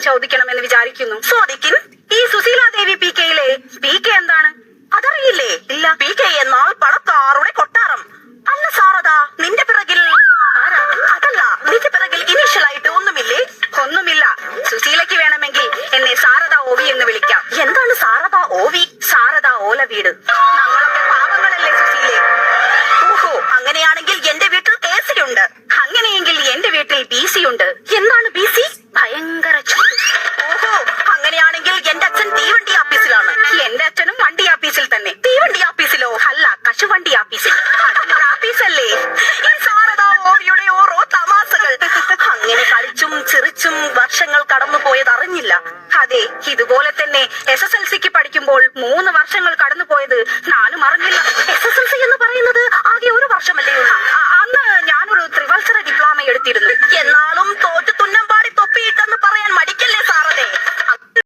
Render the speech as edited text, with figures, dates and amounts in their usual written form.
ചോദിക്കണമെന്ന് വിചാരിക്കുന്നു. ചോദിക്കിൻ. ഈ സുശീലാദേവി PK യിലെ PK എന്താണ്? അതറിയില്ലേ? ഇല്ല. PK എന്നാൽ പണക്കാരുടെ കൊട്ടാരം. അല്ല സാറതാ, നിന്റെ പിറകിൽ അതല്ല, നിന്റെ പിറകിൽ ഇനീഷ്യലായിട്ട് ഒന്നുമില്ലേ? ഒന്നുമില്ല. സുശീലയ്ക്ക് വേണമെങ്കിൽ എന്നെ സാരദ OV എന്ന് വിളിക്കാം. എന്താണ് സാരദ OV? സാരദ ഓല വീട്. ഞങ്ങളൊക്കെ പാവങ്ങളല്ലേ സുശീലേ? ഓഹോ, അങ്ങനെയാണെങ്കിൽ എന്റെ വീട്ടിൽ AC ഉണ്ട്. അങ്ങനെയെങ്കിൽ എന്റെ വീട്ടിൽ BC ഉണ്ട്. എന്താണ് BC? ഭയങ്കര ചൂട്. ഓഹോ, അങ്ങനെയാണെങ്കിൽ എന്റെ അച്ഛൻ തീവണ്ടി ആപ്പീസിലാണ്. എന്റെ അച്ഛനും വണ്ടി ആപ്പീസിൽ തന്നെ. തീവണ്ടി ആപ്പീസിലോ? അല്ല, കശുവണ്ടി ആപ്പീസിൽ. ആപ്പീസല്ലേ? ഈ സാരദ ഓവിയുടെ ഓരോ തമാശകൾ. അങ്ങനെ കളിച്ചും ചിറിച്ചും വർഷങ്ങൾ കടന്നു പോയത് അറിഞ്ഞില്ല. അതെ, ഇതുപോലെ തന്നെ SSLCക്ക് പഠിക്കുമ്പോൾ 3 വർഷങ്ങൾ കടന്നു പോയത് ഞാനും അറിഞ്ഞില്ല. SSLC എന്ന് പറയുന്നത് ആകെ 1 വർഷമല്ലേ ഉള്ളൂ.